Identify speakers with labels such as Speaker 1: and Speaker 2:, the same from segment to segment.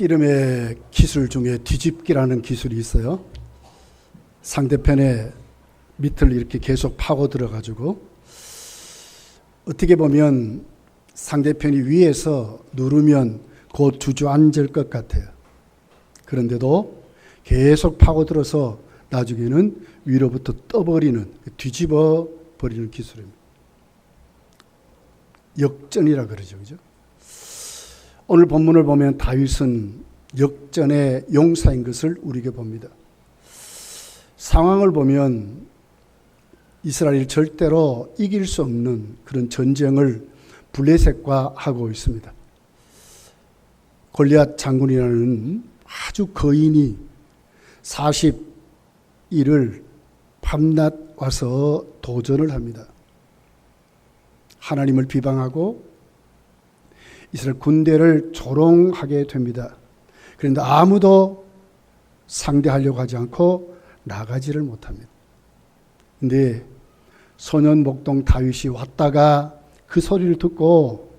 Speaker 1: 씨름의 기술 중에 뒤집기라는 기술이 있어요. 상대편의 밑을 이렇게 계속 파고 들어가지고 어떻게 보면 상대편이 위에서 누르면 곧 주저앉을 것 같아요. 그런데도 계속 파고들어서 나중에는 위로부터 떠버리는, 뒤집어 버리는 기술입니다. 역전이라 그러죠. 그죠? 오늘 본문을 보면 다윗은 역전의 용사인 것을 우리에게 봅니다. 상황을 보면 이스라엘이 절대로 이길 수 없는 그런 전쟁을 블레셋과 하고 있습니다. 골리앗 장군이라는 아주 거인이 40일을 밤낮 와서 도전을 합니다. 하나님을 비방하고 이스라엘 군대를 조롱하게 됩니다. 그런데 아무도 상대하려고 하지 않고 나가지를 못합니다. 그런데 소년 목동 다윗이 왔다가 그 소리를 듣고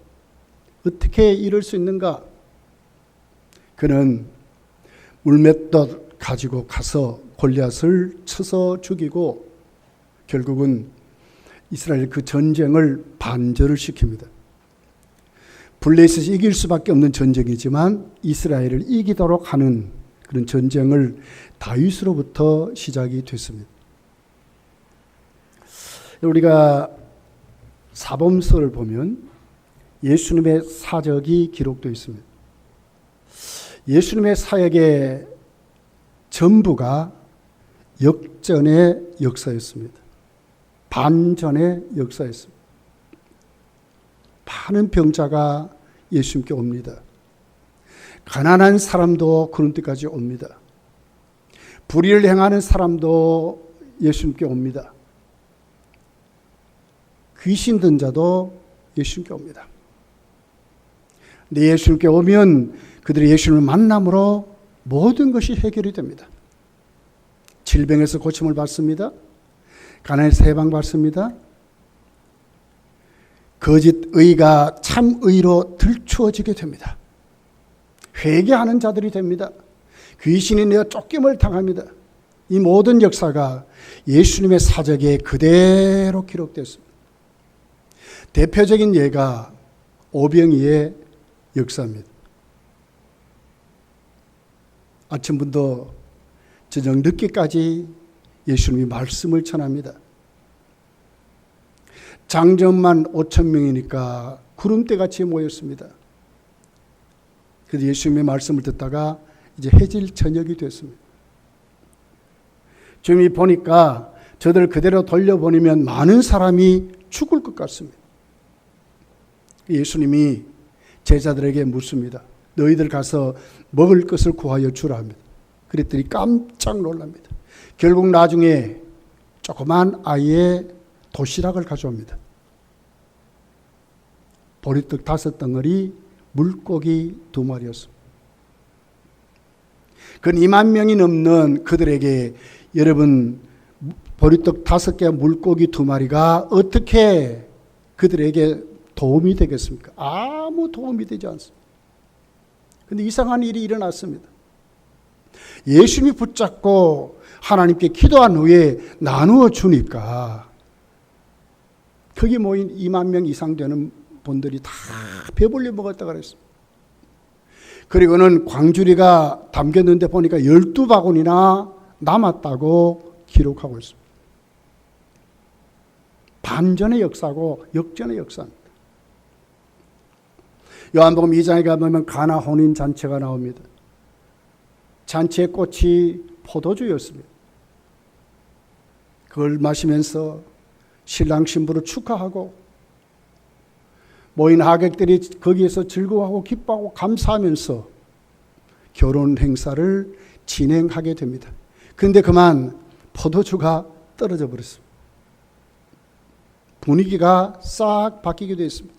Speaker 1: 어떻게 이럴 수 있는가? 그는 물맷돌 가지고 가서 골리앗을 쳐서 죽이고 결국은 이스라엘 그 전쟁을 반절을 시킵니다. 블레셋이 이길 수밖에 없는 전쟁이지만 이스라엘을 이기도록 하는 그런 전쟁을 다윗으로부터 시작이 됐습니다. 우리가 사복음서를 보면 예수님의 사적이 기록되어 있습니다. 예수님의 사역의 전부가 역전의 역사였습니다. 반전의 역사였습니다. 많은 병자가 예수님께 옵니다. 가난한 사람도 그런 데까지 옵니다. 불의를 행하는 사람도 예수님께 옵니다. 귀신 든 자도 예수님께 옵니다. 근데 예수님께 오면 그들이 예수님을 만남으로 모든 것이 해결이 됩니다. 질병에서 고침을 받습니다. 가난에서 해방받습니다. 거짓 의가 참 의로 들추어지게 됩니다. 회개하는 자들이 됩니다. 귀신이 내어 쫓김을 당합니다. 이 모든 역사가 예수님의 사적에 그대로 기록됐습니다. 대표적인 예가 오병이의 역사입니다. 아침부터 저녁 늦게까지 예수님이 말씀을 전합니다. 장정만 5,000명이니까 구름대같이 모였습니다. 그래서 예수님의 말씀을 듣다가 이제 해질 저녁이 됐습니다. 주님이 보니까 저들 그대로 돌려보내면 많은 사람이 죽을 것 같습니다. 예수님이 제자들에게 묻습니다. 너희들 가서 먹을 것을 구하여 주라 합니다. 그랬더니 깜짝 놀랍니다. 결국 나중에 조그만 아이의 도시락을 가져옵니다. 보리떡 5덩어리, 물고기 2마리였습니다. 그 2만 명이 넘는 그들에게 여러분 보리떡 5개, 물고기 2마리가 어떻게 그들에게 도움이 되겠습니까? 아무 도움이 되지 않습니다. 그런데 이상한 일이 일어났습니다. 예수님이 붙잡고 하나님께 기도한 후에 나누어 주니까 거기 모인 2만 명 이상 되는 분들이 다 배불리 먹었다 그랬습니다. 그리고는 광주리가 담겼는데 보니까 12바구니나 남았다고 기록하고 있습니다. 반전의 역사고 역전의 역사입니다. 요한복음 2장에 가보면 가나 혼인 잔치가 나옵니다. 잔치의 꽃이 포도주였습니다. 그걸 마시면서 신랑 신부를 축하하고 모인 하객들이 거기에서 즐거워하고 기뻐하고 감사하면서 결혼 행사를 진행하게 됩니다. 그런데 그만 포도주가 떨어져 버렸습니다. 분위기가 싹 바뀌게 되었습니다.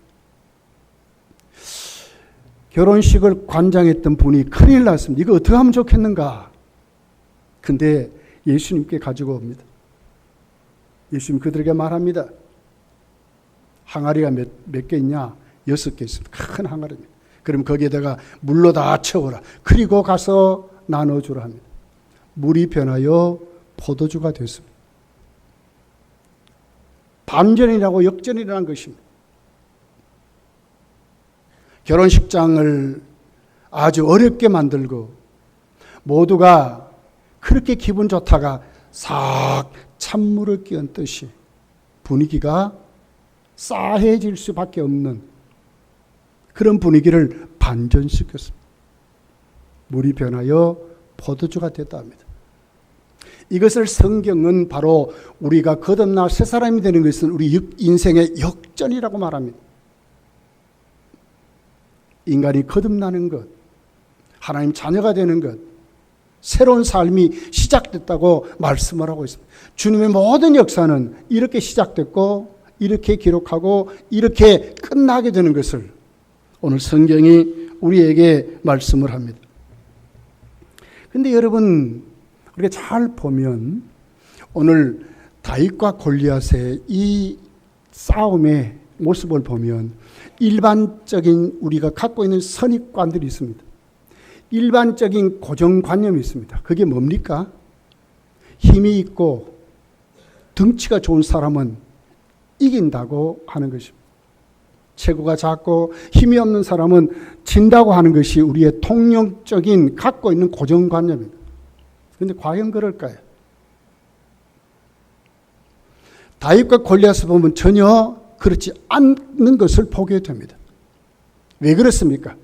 Speaker 1: 결혼식을 관장했던 분이 큰일 났습니다. 이거 어떻게 하면 좋겠는가? 근데 예수님께 가지고 옵니다. 예수님 그들에게 말합니다. 항아리가 몇 개 있냐? 6개 있습니다. 큰 항아리입니다. 그럼 거기에다가 물로 다 채워라. 그리고 가서 나눠주라 합니다. 물이 변하여 포도주가 됐습니다. 반전이라고 역전이라는 것입니다. 결혼식장을 아주 어렵게 만들고 모두가 그렇게 기분 좋다가 싹 찬물을 끼얹듯이 분위기가 싸해질 수밖에 없는 그런 분위기를 반전시켰습니다. 물이 변하여 포도주가 됐다 합니다. 이것을 성경은 바로 우리가 거듭나 새 사람이 되는 것은 우리 인생의 역전이라고 말합니다. 인간이 거듭나는 것, 하나님 자녀가 되는 것, 새로운 삶이 시작됐다고 말씀을 하고 있습니다. 주님의 모든 역사는 이렇게 시작됐고 이렇게 기록하고 이렇게 끝나게 되는 것을 오늘 성경이 우리에게 말씀을 합니다. 그런데 여러분, 우리가 잘 보면 오늘 다윗과 골리앗의 이 싸움의 모습을 보면 일반적인 우리가 갖고 있는 선입관들이 있습니다. 일반적인 고정관념이 있습니다. 그게 뭡니까? 힘이 있고 덩치가 좋은 사람은 이긴다고 하는 것입니다. 체구가 작고 힘이 없는 사람은 진다고 하는 것이 우리의 통용적인 갖고 있는 고정관념입니다. 그런데 과연 그럴까요? 다윗과 골리앗을 보면 전혀 그렇지 않는 것을 보게 됩니다. 왜 그렇습니까?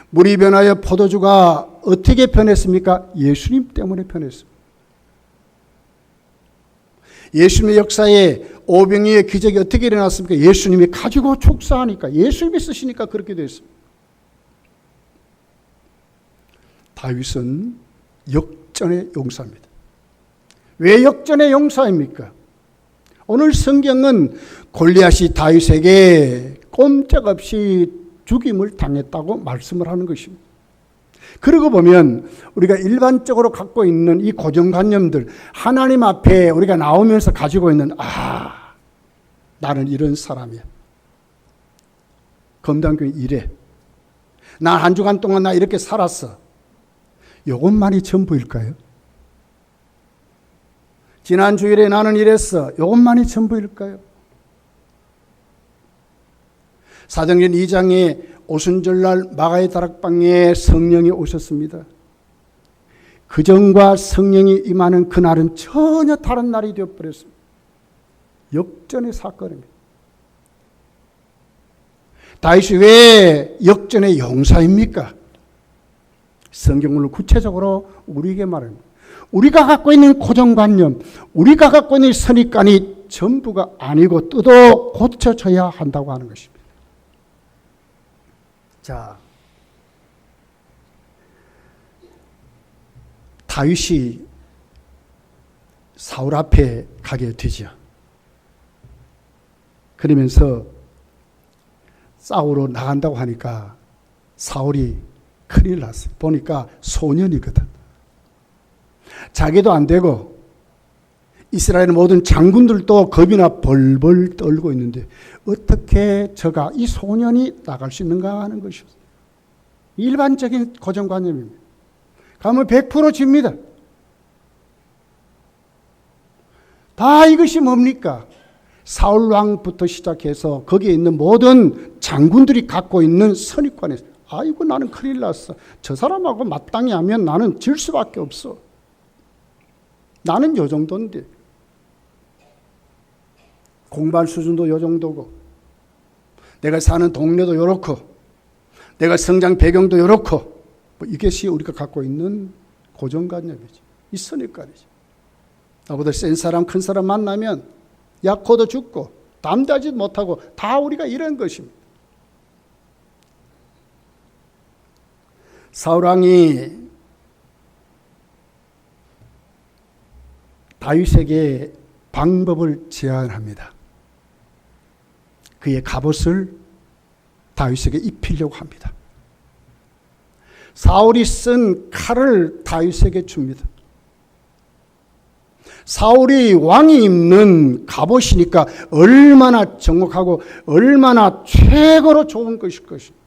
Speaker 1: 물이 변하여 포도주가 어떻게 변했습니까? 예수님 때문에 변했습니다. 예수님의 역사에 오병이의 기적이 어떻게 일어났습니까? 예수님이 가지고 축사하니까, 예수님이 쓰시니까 그렇게 됐습니다. 다윗은 역전의 용사입니다. 왜 역전의 용사입니까? 오늘 성경은 골리앗이 다윗에게 꼼짝없이 죽임을 당했다고 말씀을 하는 것입니다. 그러고 보면 우리가 일반적으로 갖고 있는 이 고정관념들, 하나님 앞에 우리가 나오면서 가지고 있는 나는 이런 사람이야. 검단교회 이래. 난 한 주간 동안 나 이렇게 살았어. 이것만이 전부일까요? 지난 주일에 나는 이랬어. 이것만이 전부일까요? 사도행전 2장에 오순절날 마가의 다락방에 성령이 오셨습니다. 그전과 성령이 임하는 그날은 전혀 다른 날이 되어버렸습니다. 역전의 사건입니다. 다윗이 왜 역전의 용사입니까? 성경을 구체적으로 우리에게 말합니다. 우리가 갖고 있는 고정관념, 우리가 갖고 있는 선입관이 전부가 아니고 뜯어 고쳐져야 한다고 하는 것입니다. 자, 다윗이 사울 앞에 가게 되죠. 그러면서 싸우러 나간다고 하니까 사울이 큰일 났어요. 보니까 소년이거든. 자기도 안 되고 이스라엘 모든 장군들도 겁이나 벌벌 떨고 있는데 어떻게 이 소년이 나갈 수 있는가 하는 것이었어요. 일반적인 고정관념입니다. 가면 100% 집니다. 다 이것이 뭡니까? 사울왕부터 시작해서 거기에 있는 모든 장군들이 갖고 있는 선입관에서 아이고 나는 큰일 났어. 저 사람하고 마땅히 하면 나는 질 수밖에 없어. 나는 요 정도인데. 공부할 수준도 요 정도고 내가 사는 동네도 요렇고 내가 성장 배경도 요렇고 이것이 우리가 갖고 있는 고정관념이지. 이 선입관이지. 나보다 센 사람 큰 사람 만나면 약호도 죽고 담대하지 못하고 다 우리가 이런 것입니다. 사울왕이 다윗에게 방법을 제안합니다. 그의 갑옷을 다윗에게 입히려고 합니다. 사울이 쓴 칼을 다윗에게 줍니다. 사울이 왕이 입는 갑옷이니까 얼마나 정확하고 얼마나 최고로 좋은 것일 것입니다.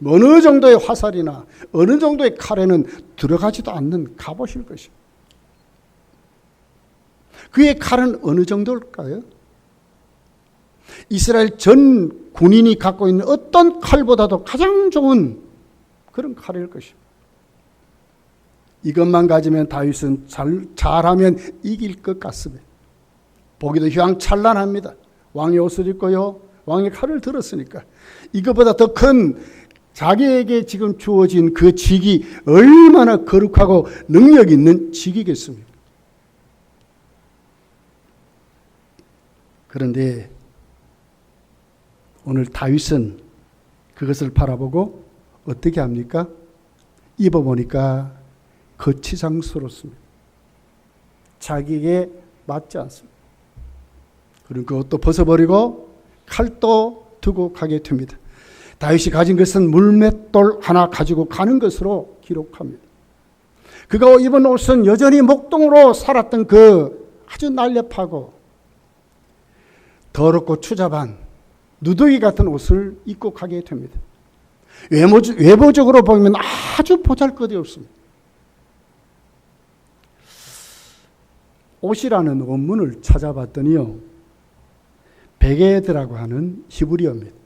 Speaker 1: 어느 정도의 화살이나 어느 정도의 칼에는 들어가지도 않는 갑옷일 것입니다. 그의 칼은 어느 정도일까요? 이스라엘 전 군인이 갖고 있는 어떤 칼보다도 가장 좋은 그런 칼일 것입니다. 이것만 가지면 다윗은 잘하면 이길 것 같습니다. 보기도 휘황찬란합니다. 왕의 옷을 입고요. 왕의 칼을 들었으니까. 이것보다 더 큰 자기에게 지금 주어진 그 직이 얼마나 거룩하고 능력 있는 직이겠습니까? 그런데 오늘 다윗은 그것을 바라보고 어떻게 합니까? 입어보니까 거치장스럽습니다. 자기에게 맞지 않습니다. 그리고 그것도 벗어버리고 칼도 두고 가게 됩니다. 다윗이 가진 것은 물맷돌 하나 가지고 가는 것으로 기록합니다. 그가 입은 옷은 여전히 목동으로 살았던 그 아주 날렵하고 더럽고 추잡한 누더기 같은 옷을 입고 가게 됩니다. 외모적으로 보면 아주 보잘것이 없습니다. 옷이라는 원문을 찾아봤더니요, 베게드라고 하는 히브리어입니다.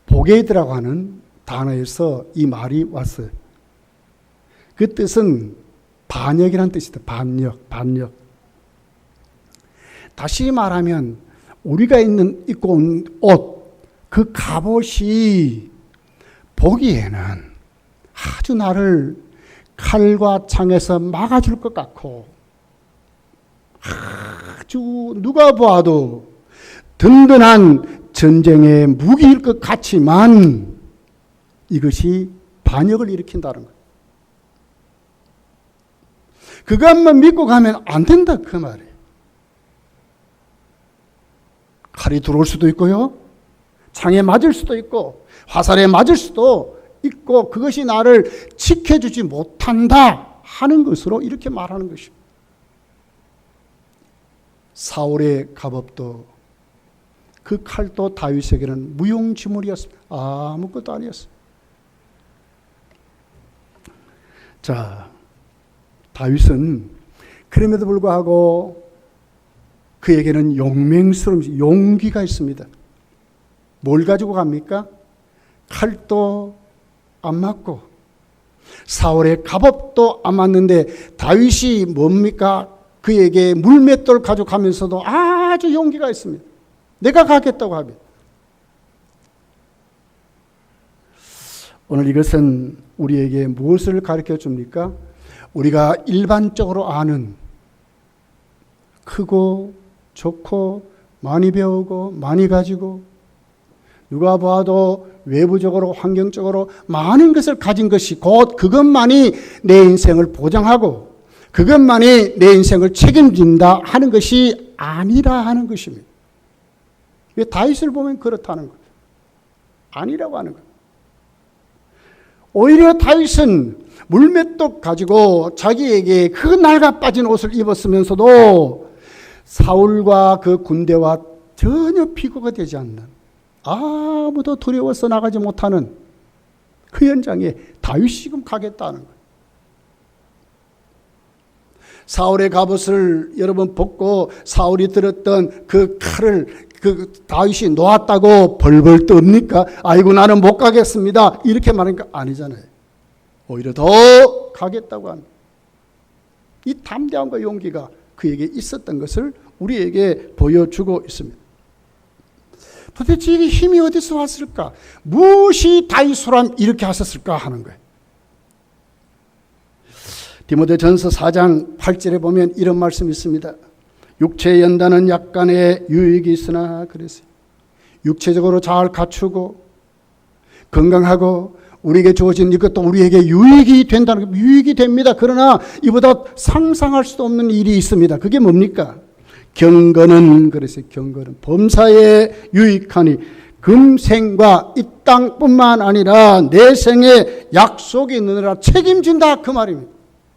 Speaker 1: 보게드라고 하는 단어에서 이 말이 왔어요. 그 뜻은 반역이라는 뜻이다. 반역. 다시 말하면 우리가 입고 온 옷, 그 갑옷이 보기에는 아주 나를 칼과 창에서 막아줄 것 같고 아주 누가 봐도 든든한 전쟁의 무기일 것 같지만 이것이 반역을 일으킨다는 거예요. 그것만 믿고 가면 안 된다 그 말이에요. 칼이 들어올 수도 있고요. 창에 맞을 수도 있고 화살에 맞을 수도 있고 그것이 나를 지켜주지 못한다 하는 것으로 이렇게 말하는 것입니다. 사울의 갑옷도 그 칼도 다윗에게는 무용지물이었습니다. 아무것도 아니었습니다. 자, 다윗은 그럼에도 불구하고 그에게는 용맹스러운 용기가 있습니다. 뭘 가지고 갑니까? 칼도 안 맞고 사울의 갑옷도 안 맞는데 다윗이 뭡니까? 그에게 물맷돌 가져가면서도 아주 용기가 있습니다. 내가 가겠다고 합니다. 오늘 이것은 우리에게 무엇을 가르쳐 줍니까? 우리가 일반적으로 아는 크고 좋고 많이 배우고 많이 가지고 누가 봐도 외부적으로 환경적으로 많은 것을 가진 것이 곧 그것만이 내 인생을 보장하고 그것만이 내 인생을 책임진다 하는 것이 아니라 하는 것입니다. 왜 다윗을 보면 그렇다는 거예요. 아니라고 하는 거예요. 오히려 다윗은 물맷돌 가지고 자기에게 그 낡아 빠진 옷을 입었으면서도 사울과 그 군대와 전혀 비교가 되지 않는 아무도 두려워서 나가지 못하는 그 현장에 다윗이 지금 가겠다는 거예요. 사울의 갑옷을 여러분 벗고 사울이 들었던 그 칼을 그 다윗이 놓았다고 벌벌 떱니까? 아이고 나는 못 가겠습니다. 이렇게 말하니까 아니잖아요. 오히려 더 가겠다고 합니다. 이 담대함과 용기가 그에게 있었던 것을 우리에게 보여주고 있습니다. 도대체 이게 힘이 어디서 왔을까? 무엇이 다윗처럼 이렇게 하셨을까 하는 거예요. 디모데전서 4장 8절에 보면 이런 말씀이 있습니다. 육체의 연단은 약간의 유익이 있으나 그랬어요. 육체적으로 잘 갖추고 건강하고 우리에게 주어진 이것도 우리에게 유익이 된다는 거, 유익이 됩니다. 그러나 이보다 상상할 수도 없는 일이 있습니다. 그게 뭡니까? 경건은 그랬어요. 경건은 범사에 유익하니 금생과 이 땅뿐만 아니라 내 생에 약속이 있느니라 책임진다 그 말입니다.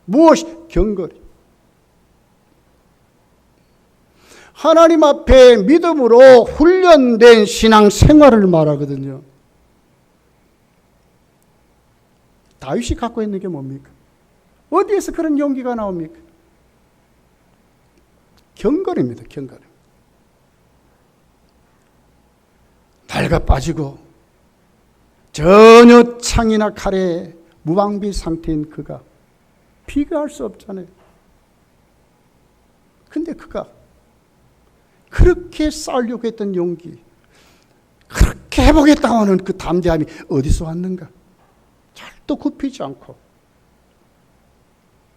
Speaker 1: 무엇이? 경건이. 하나님 앞에 믿음으로 훈련된 신앙 생활을 말하거든요. 다윗이 갖고 있는 게 뭡니까? 어디에서 그런 용기가 나옵니까? 경건입니다. 경건. 낡아 빠지고 전혀 창이나 칼에 무방비 상태인 그가 비교할 수 없잖아요. 근데 그가 그렇게 싸우려고 했던 용기, 그렇게 해보겠다고 하는 그 담대함이 어디서 왔는가? 절도 굽히지 않고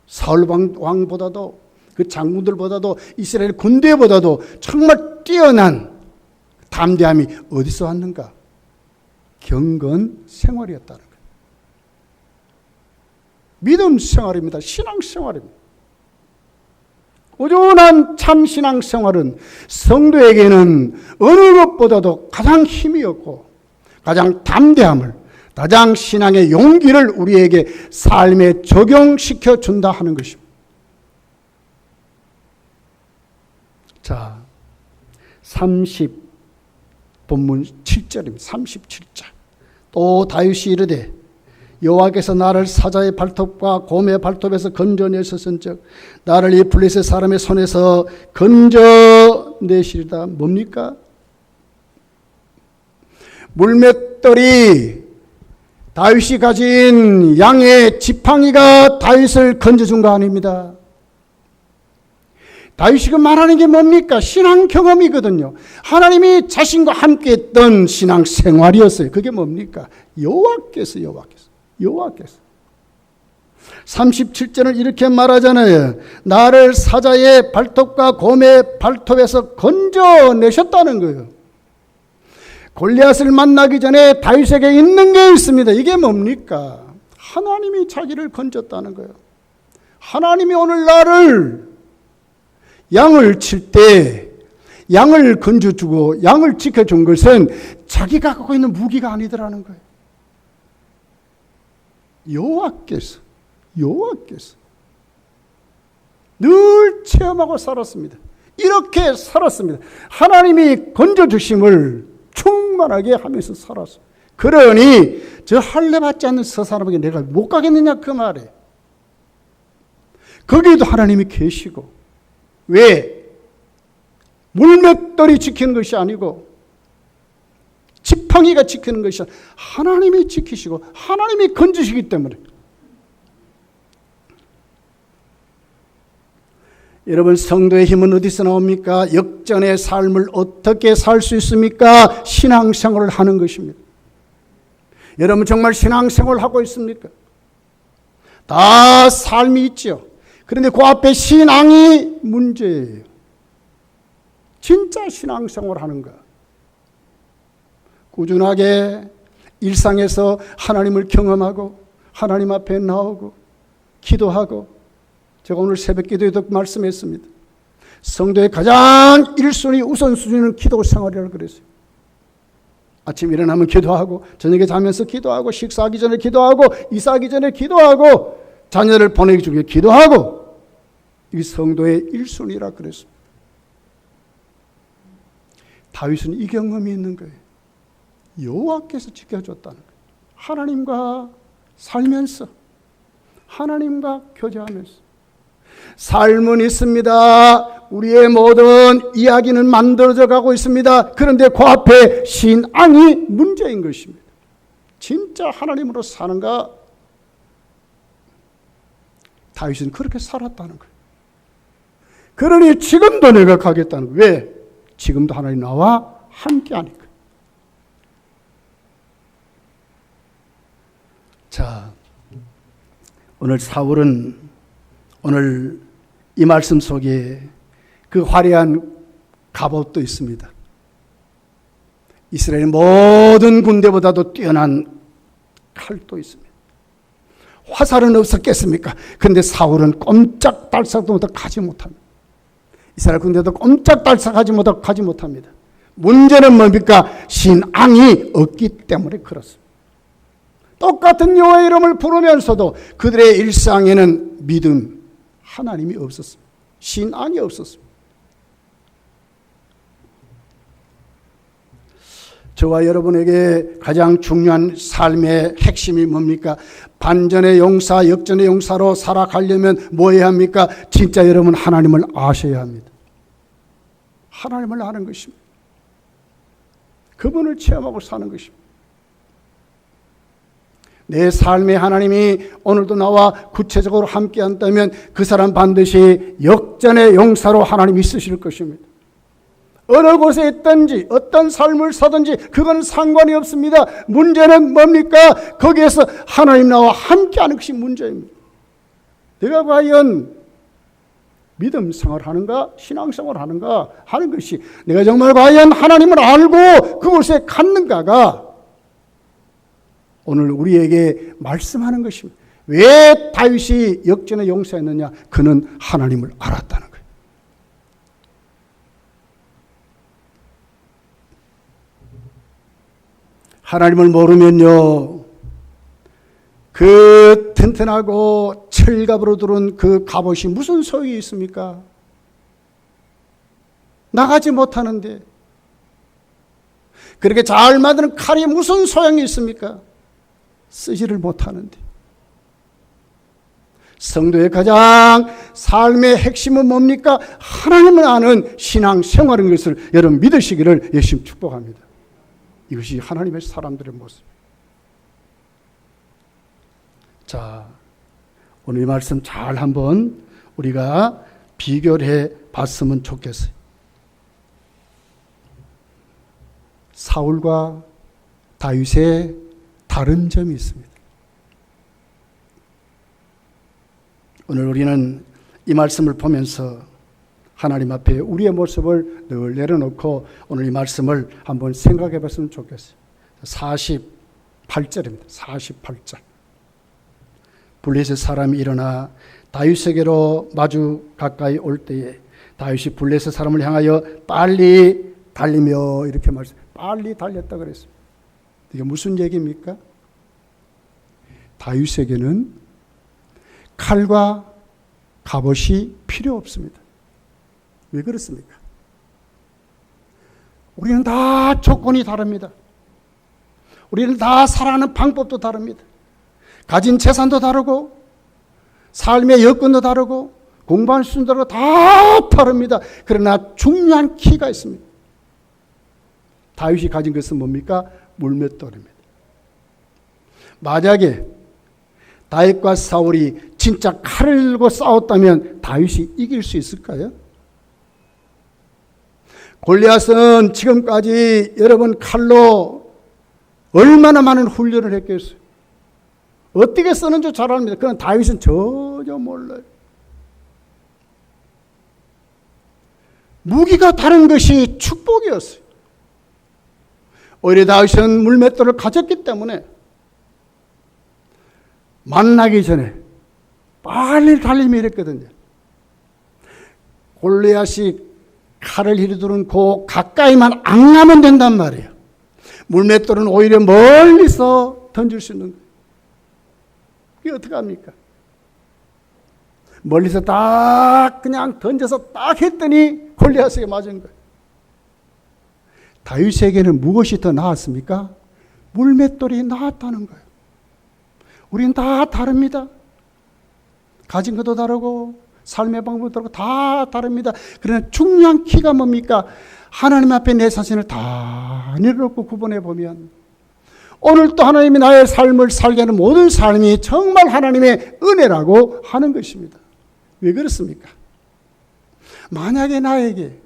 Speaker 1: 사울 왕보다도 그 장군들보다도 이스라엘 군대보다도 정말 뛰어난 담대함이 어디서 왔는가? 경건 생활이었다는 거예요. 믿음 생활입니다. 신앙 생활입니다. 꾸준한 참 신앙 생활은 성도에게는 어느 것보다도 가장 힘이 없고 가장 담대함을, 가장 신앙의 용기를 우리에게 삶에 적용시켜 준다 하는 것입니다. 자, 본문 7절입니다. 37절. 또 다윗이 이르되 여호와께서 나를 사자의 발톱과 곰의 발톱에서 건져내셨은즉 나를 이 블레셋 사람의 손에서 건져내시리다. 뭡니까? 물맷돌이 다윗이 가진 양의 지팡이가 다윗을 건져준 거 아닙니다. 다윗이 그 말하는 게 뭡니까? 신앙 경험이거든요. 하나님이 자신과 함께 했던 신앙 생활이었어요. 그게 뭡니까? 여호와께서 37절은 이렇게 말하잖아요. 나를 사자의 발톱과 곰의 발톱에서 건져내셨다는 거예요. 골리앗을 만나기 전에 다윗에게 있는 게 있습니다. 이게 뭡니까? 하나님이 자기를 건졌다는 거예요. 하나님이 오늘 나를 양을 칠 때 양을 건져주고 양을 지켜준 것은 자기가 갖고 있는 무기가 아니더라는 거예요. 여호와께서 늘 체험하고 살았습니다. 이렇게 살았습니다. 하나님이 건져주심을 충만하게 하면서 살았어요. 그러니 저 할례 받지 않는 저 사람에게 내가 못 가겠느냐 그 말에. 거기에도 하나님이 계시고. 왜? 물맷돌이 지키는 것이 아니고 지팡이가 지키는 것이 아니라 하나님이 지키시고 하나님이 건지시기 때문에. 여러분, 성도의 힘은 어디서 나옵니까? 역전의 삶을 어떻게 살 수 있습니까? 신앙생활을 하는 것입니다. 여러분 정말 신앙생활을 하고 있습니까? 다 삶이 있죠. 그런데 그 앞에 신앙이 문제예요. 진짜 신앙생활을 하는가? 꾸준하게 일상에서 하나님을 경험하고 하나님 앞에 나오고 기도하고, 제가 오늘 새벽 기도에도 말씀했습니다. 성도의 가장 1순위 우선순위는 기도 생활이라고 그랬어요. 아침 일어나면 기도하고, 저녁에 자면서 기도하고, 식사하기 전에 기도하고, 이사하기 전에 기도하고, 자녀를 보내기 전에 기도하고, 이 성도의 1순위라 그랬습니다. 다윗은 이 경험이 있는 거예요. 여호와께서 지켜줬다는 거예요. 하나님과 살면서, 하나님과 교제하면서. 삶은 있습니다. 우리의 모든 이야기는 만들어져 가고 있습니다. 그런데 그 앞에 신앙이 문제인 것입니다. 진짜 하나님으로 사는가? 다윗은 그렇게 살았다는 거예요. 그러니 지금도 내가 가겠다는 거예요. 왜? 지금도 하나님 나와 함께 하니까. 자, 오늘 사울은 오늘 이 말씀 속에 그 화려한 갑옷도 있습니다. 이스라엘 모든 군대보다도 뛰어난 칼도 있습니다. 화살은 없었겠습니까? 그런데 사울은 꼼짝달싹도 못하고 가지 못합니다. 이스라엘 군대도 꼼짝달싹하지 못하고 가지 못합니다. 문제는 뭡니까? 신앙이 없기 때문에 그렇습니다. 똑같은 여호와의 이름을 부르면서도 그들의 일상에는 믿음, 하나님이 없었습니다. 신앙이 없었습니다. 저와 여러분에게 가장 중요한 삶의 핵심이 뭡니까? 반전의 용사, 역전의 용사로 살아가려면 뭐 해야 합니까? 진짜 여러분 하나님을 아셔야 합니다. 하나님을 아는 것입니다. 그분을 체험하고 사는 것입니다. 내 삶에 하나님이 오늘도 나와 구체적으로 함께 한다면 그 사람 반드시 역전의 용사로 하나님이 쓰실 것입니다. 어느 곳에 있든지 어떤 삶을 사든지 그건 상관이 없습니다. 문제는 뭡니까? 거기에서 하나님 나와 함께하는 것이 문제입니다. 내가 과연 믿음 생활을 하는가 신앙생활을 하는가 하는 것이, 내가 정말 과연 하나님을 알고 그곳에 갔는가가 오늘 우리에게 말씀하는 것입니다. 왜 다윗이 역전의 용사였느냐? 그는 하나님을 알았다는 거예요. 하나님을 모르면요, 그 튼튼하고 철갑으로 두른 그 갑옷이 무슨 소용이 있습니까? 나가지 못하는데. 그렇게 잘 만드는 칼이 무슨 소용이 있습니까? 쓰지를 못하는데. 성도의 가장 삶의 핵심은 뭡니까? 하나님을 아는 신앙 생활인 것을 여러분 믿으시기를 열심히 축복합니다. 이것이 하나님의 사람들의 모습. 자, 오늘 이 말씀 잘 한번 우리가 비교를 해 봤으면 좋겠어요. 사울과 다윗의 다른 점이 있습니다. 오늘 우리는 이 말씀을 보면서 하나님 앞에 우리의 모습을 늘 내려놓고 오늘 이 말씀을 한번 생각해 봤으면 좋겠어요. 48절입니다. 48절. 블레셋 사람이 일어나 다윗에게로 마주 가까이 올 때에 다윗이 블레셋 사람을 향하여 빨리 달리며 이렇게 말했어요. 빨리 달렸다 그랬어요. 이게 무슨 얘기입니까? 다윗에게는 칼과 갑옷이 필요 없습니다. 왜 그렇습니까? 우리는 다 조건이 다릅니다. 우리는 다 살아가는 방법도 다릅니다. 가진 재산도 다르고 삶의 여건도 다르고 공부하는 수준도 다르고 다 다릅니다. 그러나 중요한 키가 있습니다. 다윗이 가진 것은 뭡니까? 물맷돌입니다. 만약에 다윗과 사울이 진짜 칼을 들고 싸웠다면 다윗이 이길 수 있을까요? 골리앗은 지금까지 여러분 칼로 얼마나 많은 훈련을 했겠어요. 어떻게 쓰는 줄 잘 압니다. 그러나 다윗은 전혀 몰라요. 무기가 다른 것이 축복이었어요. 오히려 다윗은 물맷돌을 가졌기 때문에 만나기 전에 빨리 달리며 이랬거든요. 골리앗이 칼을 휘두른 그 가까이만 안 가면 된단 말이에요. 물맷돌은 오히려 멀리서 던질 수 있는 거예요. 그게 어떻게 합니까? 멀리서 딱 그냥 던져서 딱 했더니 골리앗에게 맞은 거예요. 다윗에게는 무엇이 더 나았습니까? 물맷돌이 나았다는 거예요. 우리는 다 다릅니다. 가진 것도 다르고 삶의 방법도 다르고 다 다릅니다. 그러나 중요한 키가 뭡니까? 하나님 앞에 내 자신을 다 내려놓고 구분해 보면 오늘 또 하나님이 나의 삶을 살게 하는 모든 삶이 정말 하나님의 은혜라고 하는 것입니다. 왜 그렇습니까? 만약에 나에게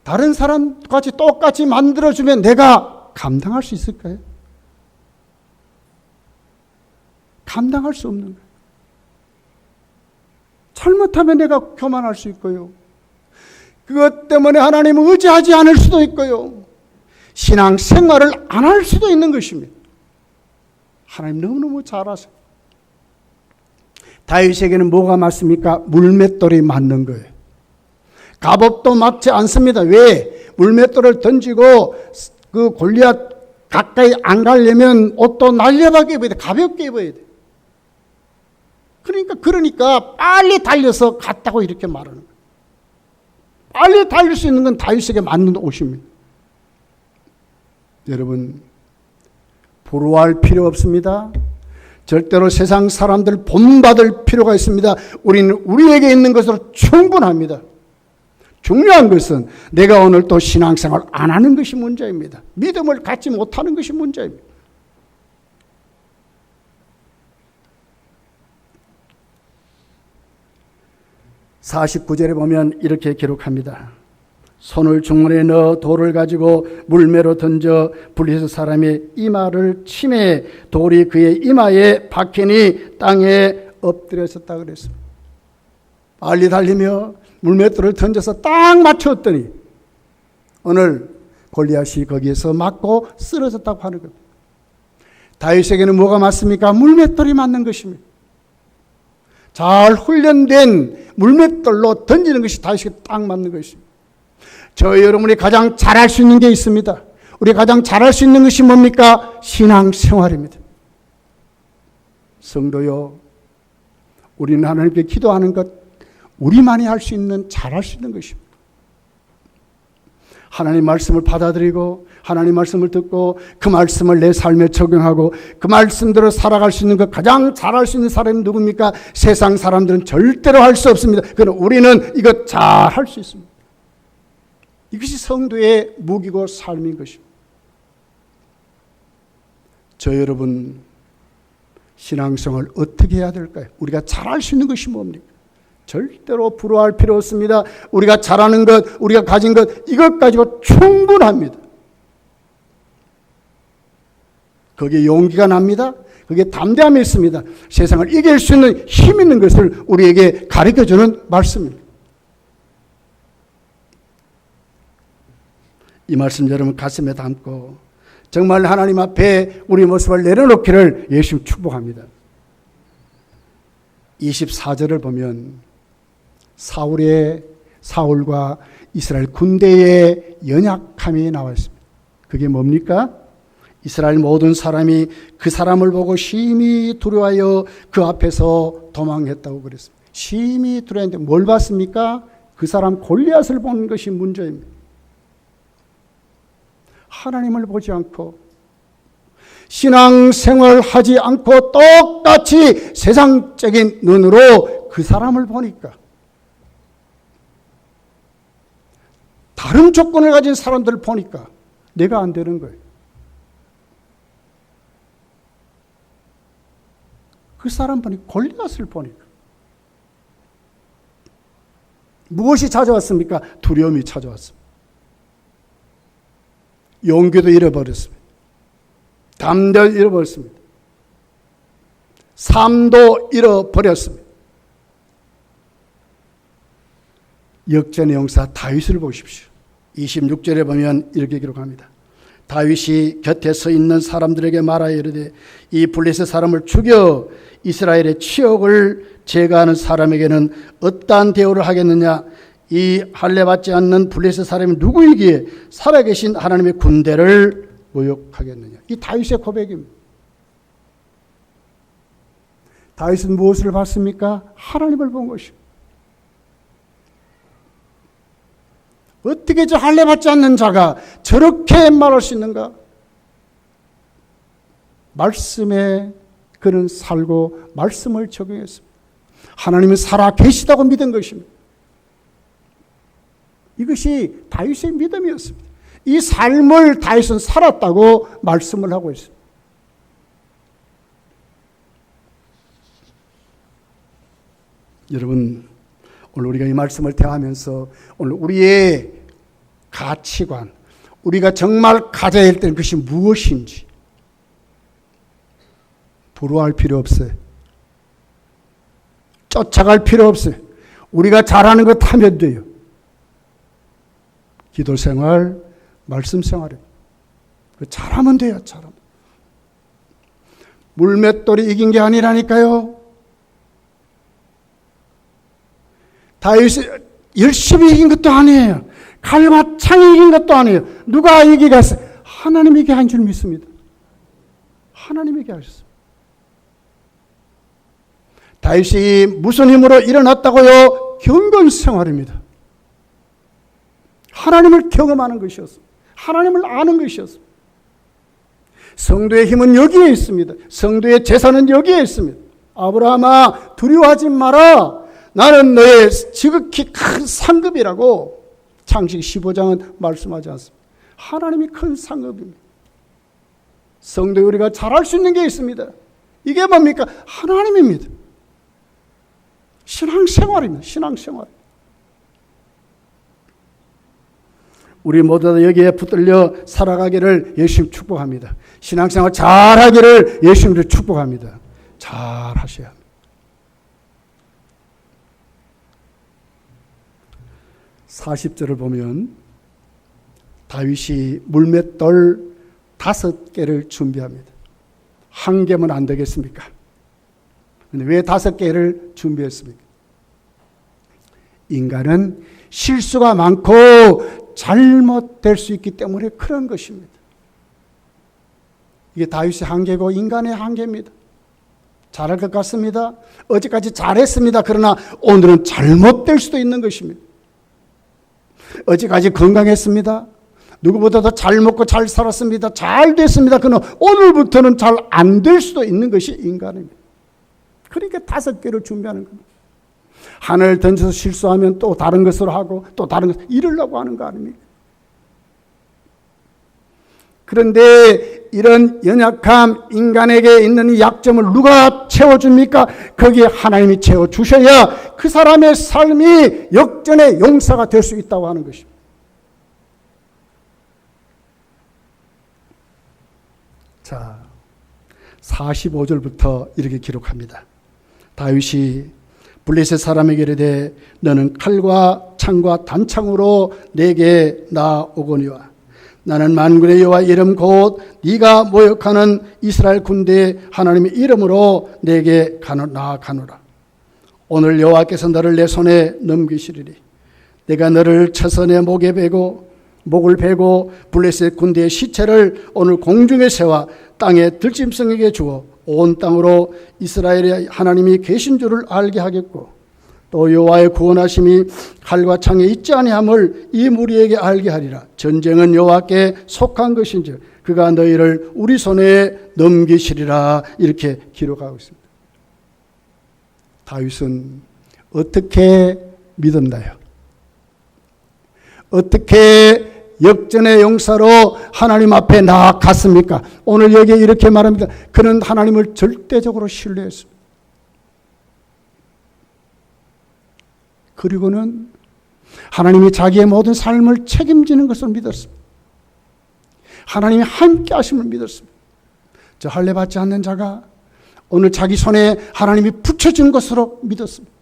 Speaker 1: 다른 사람같이 똑같이 만들어주면 내가 감당할 수 있을까요? 감당할 수 없는 거예요. 잘못하면 내가 교만할 수 있고요. 그것 때문에 하나님을 의지하지 않을 수도 있고요. 신앙 생활을 안 할 수도 있는 것입니다. 하나님 너무너무 잘 아세요. 다윗에게는 뭐가 맞습니까? 물맷돌이 맞는 거예요. 갑옷도 맞지 않습니다. 왜? 물맷돌을 던지고 그 골리앗 가까이 안 가려면 옷도 날려박게 입어야 돼. 가볍게 입어야 돼. 그러니까 빨리 달려서 갔다고 이렇게 말하는 거예요. 빨리 달릴 수 있는 건 다윗에게 맞는 옷입니다. 여러분, 부러워할 필요 없습니다. 절대로 세상 사람들 본받을 필요가 있습니다. 우리는 우리에게 있는 것으로 충분합니다. 중요한 것은 내가 오늘 또 신앙생활 안 하는 것이 문제입니다. 믿음을 갖지 못하는 것이 문제입니다. (49절에) 보면 이렇게 기록합니다. 손을 주머니에 넣어 돌을 가지고 물매로 던져 블레셋 사람의 이마를 치매 돌이 그의 이마에 박히니 땅에 엎드려졌다 그랬습니다. 빨리 달리며 물맷돌을 던져서 딱 맞췄더니 오늘 골리앗이 거기에서 맞고 쓰러졌다고 하는 겁니다. 다윗에게는 뭐가 맞습니까? 물맷돌이 맞는 것입니다. 잘 훈련된 물맷돌로 던지는 것이 다윗에게 딱 맞는 것입니다. 저희 여러분이 가장 잘할 수 있는 게 있습니다. 우리 가장 잘할 수 있는 것이 뭡니까? 신앙생활입니다. 성도요, 우리는 하나님께 기도하는 것, 우리만이 할 수 있는, 잘할 수 있는 것입니다. 하나님 말씀을 받아들이고 하나님 말씀을 듣고 그 말씀을 내 삶에 적용하고 그 말씀대로 살아갈 수 있는 것, 가장 잘할 수 있는 사람이 누굽니까? 세상 사람들은 절대로 할 수 없습니다. 그러나 우리는 이것 잘 할 수 있습니다. 이것이 성도의 무기고 삶인 것입니다. 저 여러분, 신앙생활 어떻게 해야 될까요? 우리가 잘할 수 있는 것이 뭡니까? 절대로 부러워할 필요 없습니다. 우리가 잘하는 것, 우리가 가진 것, 이것 가지고 충분합니다. 거기에 용기가 납니다. 거기에 담대함이 있습니다. 세상을 이길 수 있는 힘 있는 것을 우리에게 가르쳐주는 말씀입니다. 이 말씀 여러분 가슴에 담고 정말 하나님 앞에 우리 모습을 내려놓기를 예수님 축복합니다. 24절을 보면 사울과 이스라엘 군대의 연약함이 나와 있습니다. 그게 뭡니까? 이스라엘 모든 사람이 그 사람을 보고 심히 두려워하여 그 앞에서 도망했다고 그랬습니다. 심히 두려워했는데 뭘 봤습니까? 그 사람 골리앗을 보는 것이 문제입니다. 하나님을 보지 않고 신앙생활 하지 않고 똑같이 세상적인 눈으로 그 사람을 보니까 다른 조건을 가진 사람들을 보니까 내가 안 되는 거예요. 그 사람 보니 골리앗을 보니까 무엇이 찾아왔습니까? 두려움이 찾아왔습니다. 용기도 잃어버렸습니다. 담대를 잃어버렸습니다. 삶도 잃어버렸습니다. 역전의 용사 다윗을 보십시오. 26절에 보면 이렇게 기록합니다. 다윗이 곁에 서 있는 사람들에게 말하여 이르되 이 블레셋 사람을 죽여 이스라엘의 치욕을 제거하는 사람에게는 어떠한 대우를 하겠느냐? 이 할례받지 않는 블레셋 사람이 누구이기에 살아계신 하나님의 군대를 모욕하겠느냐? 이 다윗의 고백입니다. 다윗은 무엇을 봤습니까? 하나님을 본 것입니다. 어떻게 저 할례받지 않는 자가 저렇게 말할 수 있는가? 말씀에 그는 살고 말씀을 적용했습니다. 하나님은 살아 계시다고 믿은 것입니다. 이것이 다윗의 믿음이었습니다. 이 삶을 다윗은 살았다고 말씀을 하고 있습니다. 여러분, 오늘 우리가 이 말씀을 대하면서 오늘 우리의 가치관, 우리가 정말 가져야 할 때는 그것이 무엇인지 부러워할 필요 없어요. 쫓아갈 필요 없어요. 우리가 잘하는 것 하면 돼요. 기도 생활, 말씀 생활에 잘하면 돼요. 잘하면. 물맷돌이 이긴 게 아니라니까요. 다윗이 열심히 이긴 것도 아니에요. 칼과 창이 이긴 것도 아니에요. 누가 이기게 했어요? 하나님이 이기게 한 줄 믿습니다. 하나님이 이기게 하셨어요. 다윗이 무슨 힘으로 일어났다고요? 경건 생활입니다. 하나님을 경험하는 것이었습니다. 하나님을 아는 것이었습니다. 성도의 힘은 여기에 있습니다. 성도의 재산은 여기에 있습니다. 아브라함아, 두려워하지 마라. 나는 너의 지극히 큰 상급이라고 창세기 15장은 말씀하지 않습니다. 하나님이 큰 상급입니다. 성도의 우리가 잘할 수 있는 게 있습니다. 이게 뭡니까? 하나님입니다. 신앙생활입니다. 신앙생활. 우리 모두 다 여기에 붙들려 살아가기를 예수님 축복합니다. 신앙생활 잘하기를 예수님도 축복합니다. 잘하셔야 합니다. 40절을 보면 다윗이 물맷돌 5개를 준비합니다. 1개면 안 되겠습니까? 근데 왜 5개를 준비했습니까? 인간은 실수가 많고 잘못될 수 있기 때문에 그런 것입니다. 이게 다윗의 한계고 인간의 한계입니다. 잘할 것 같습니다. 어제까지 잘했습니다. 그러나 오늘은 잘못될 수도 있는 것입니다. 어제까지 건강했습니다. 누구보다도 잘 먹고 잘 살았습니다. 잘 됐습니다. 그러나 오늘부터는 잘 안 될 수도 있는 것이 인간입니다. 그러니까 5개를 준비하는 겁니다. 하나를 던져서 실수하면 또 다른 것으로 하고 또 다른 것 이러려고 하는 거 아닙니까? 그런데 이런 연약함, 인간에게 있는 이 약점을 누가 채워줍니까? 거기에 하나님이 채워주셔야 그 사람의 삶이 역전의 용사가 될 수 있다고 하는 것입니다. 자, 45절부터 이렇게 기록합니다. 다윗이 블레셋 사람에게 이르되 너는 칼과 창과 단창으로 내게 나오거니와 나는 만군의 여호와 이름 곧 네가 모욕하는 이스라엘 군대의 하나님의 이름으로 내게 나아가노라. 오늘 여호와께서 너를 내 손에 넘기시리니 내가 너를 쳐서 내 목을 베고 블레셋 군대의 시체를 오늘 공중에 세워 땅의 들짐승에게 주어 온 땅으로 이스라엘의 하나님이 계신 줄을 알게 하겠고 또 여호와의 구원하심이 칼과 창에 있지 아니함을 이 무리에게 알게 하리라. 전쟁은 여호와께 속한 것인즉 그가 너희를 우리 손에 넘기시리라. 이렇게 기록하고 있습니다. 다윗은 어떻게 믿었나요? 어떻게 역전의 용사로 하나님 앞에 나아갔습니까? 오늘 여기에 이렇게 말합니다. 그는 하나님을 절대적으로 신뢰했습니다. 그리고는 하나님이 자기의 모든 삶을 책임지는 것을 믿었습니다. 하나님이 함께 하심을 믿었습니다. 저 할례 받지 않는 자가 오늘 자기 손에 하나님이 붙여준 것으로 믿었습니다.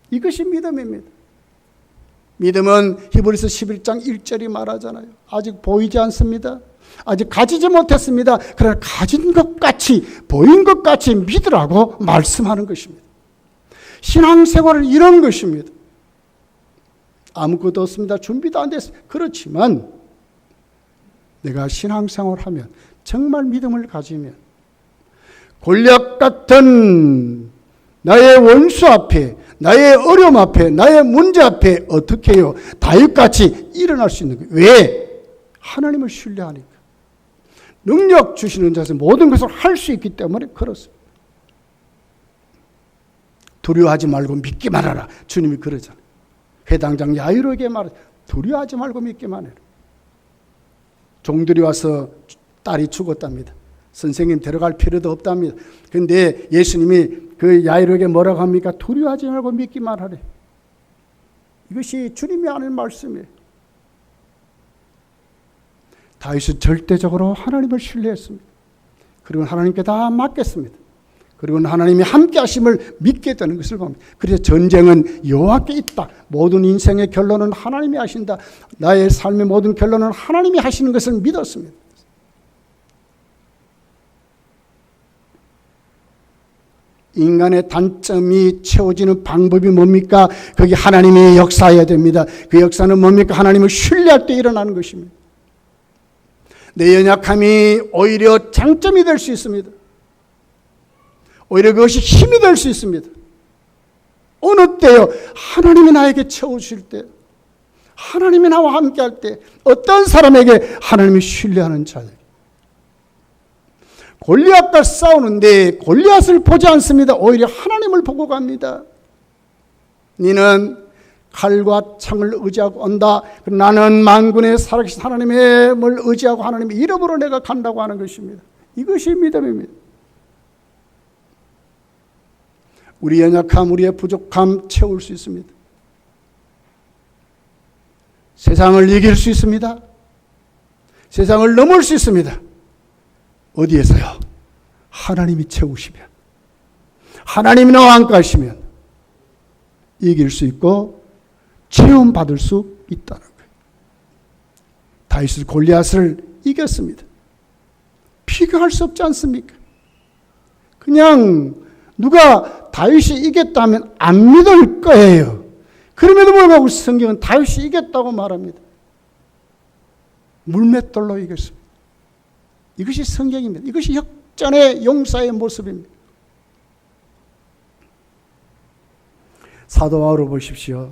Speaker 1: 이것이 믿음입니다. 믿음은 히브리서 11장 1절이 말하잖아요. 아직 보이지 않습니다. 아직 가지지 못했습니다. 그러나 가진 것 같이 보인 것 같이 믿으라고 말씀하는 것입니다. 신앙생활은 이런 것입니다. 아무것도 없습니다. 준비도 안 됐습니다. 그렇지만 내가 신앙생활을 하면 정말 믿음을 가지면 골리앗 같은 나의 원수 앞에 나의 어려움 앞에 나의 문제 앞에 어떻게 해요? 다윗같이 일어날 수 있는 거예요. 왜? 하나님을 신뢰하니까. 능력 주시는 자에서 모든 것을 할 수 있기 때문에 그렇습니다. 두려워하지 말고 믿기만 하라. 주님이 그러잖아요. 회당장 야이로에게 말해 두려워하지 말고 믿기만 해라. 종들이 와서 딸이 죽었답니다. 선생님 데려갈 필요도 없답니다. 그런데 예수님이 그 야이로에게 뭐라고 합니까? 두려워하지 말고 믿기만 하래. 이것이 주님이 하는 말씀이에요. 다윗은 절대적으로 하나님을 신뢰했습니다. 그리고 하나님께 다 맡겼습니다. 그리고 하나님이 함께 하심을 믿게 되는 것을 봅니다. 그래서 전쟁은 여호와께 있다. 모든 인생의 결론은 하나님이 하신다. 나의 삶의 모든 결론은 하나님이 하시는 것을 믿었습니다. 인간의 단점이 채워지는 방법이 뭡니까? 거기 하나님이 역사해야 됩니다. 그 역사는 뭡니까? 하나님을 신뢰할 때 일어나는 것입니다. 내 연약함이 오히려 장점이 될 수 있습니다. 오히려 그것이 힘이 될 수 있습니다. 어느 때요? 하나님이 나에게 채워주실 때, 하나님이 나와 함께 할 때, 어떤 사람에게 하나님이 신뢰하는 자에게 골리앗과 싸우는데 골리앗을 보지 않습니다. 오히려 하나님을 보고 갑니다. 너는 칼과 창을 의지하고 온다. 나는 만군의 살아계신 하나님을 의지하고 하나님의 이름으로 내가 간다고 하는 것입니다. 이것이 믿음입니다. 우리의 연약함, 우리의 부족함 채울 수 있습니다. 세상을 이길 수 있습니다. 세상을 넘을 수 있습니다. 어디에서요? 하나님이 채우시면, 하나님이 나와 함께 하시면 이길 수 있고 체험받을 수 있다는 거예요. 다윗은 골리앗을 이겼습니다. 비교할 수 없지 않습니까? 그냥 누가 다윗이 이겼다면 안 믿을 거예요. 그럼에도 불구하고 성경은 다윗이 이겼다고 말합니다. 물맷돌로 이겼습니다. 이것이 성경입니다. 이것이 역전의 용사의 모습입니다. 사도 바울을 보십시오.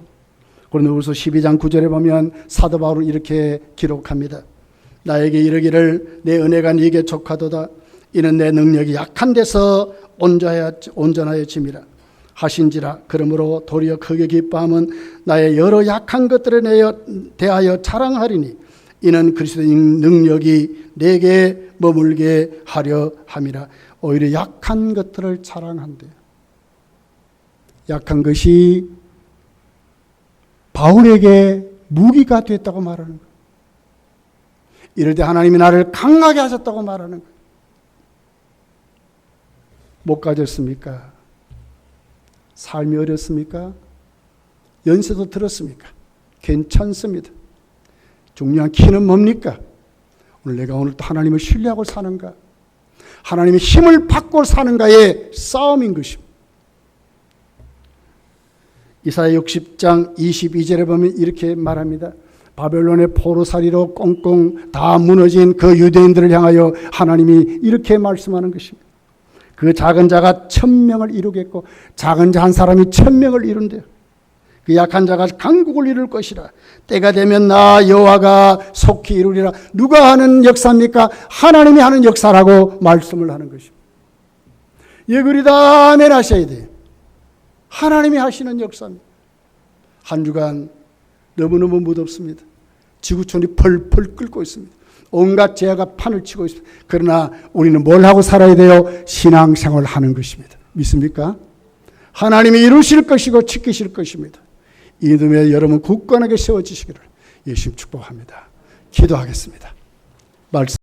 Speaker 1: 고린도후서 12장 9절에 보면 사도 바울은 이렇게 기록합니다. 나에게 이르기를 내 은혜가 네게 족하도다. 이는 내 능력이 약한 데서 온전하여짐이라 하신지라. 그러므로 도리어 크게 기뻐함은 나의 여러 약한 것들에 대하여 자랑하리니 이는 그리스도의 능력이 내게 머물게 하려 함이라. 오히려 약한 것들을 자랑한대요. 약한 것이 바울에게 무기가 됐다고 말하는 거예요. 이럴 때 하나님이 나를 강하게 하셨다고 말하는 거예요. 못 가졌습니까? 삶이 어렵습니까? 연세도 들었습니까? 괜찮습니다. 중요한 키는 뭡니까? 내가 오늘 또 하나님을 신뢰하고 사는가? 하나님의 힘을 받고 사는가의 싸움인 것입니다. 이사야 60장 22절에 보면 이렇게 말합니다. 바벨론의 포로살이로 꽁꽁 다 무너진 그 유대인들을 향하여 하나님이 이렇게 말씀하는 것입니다. 그 작은 자가 1000명을 이루겠고 작은 자 한 사람이 1000명을 이룬대요. 그 약한 자가 강국을 이룰 것이라. 때가 되면 나 여호와가 속히 이루리라. 누가 하는 역사입니까? 하나님이 하는 역사라고 말씀을 하는 것입니다. 예, 그리다 아멘 하셔야 돼요. 하나님이 하시는 역사입니다. 한 주간 너무너무 무덥습니다. 지구촌이 펄펄 끓고 있습니다. 온갖 재해가 판을 치고 있습니다. 그러나 우리는 뭘 하고 살아야 돼요? 신앙생활을 하는 것입니다. 믿습니까? 하나님이 이루실 것이고 지키실 것입니다. 이 믿음에 여러분 굳건하게 세워지시기를 예수님 축복합니다. 기도하겠습니다. 말씀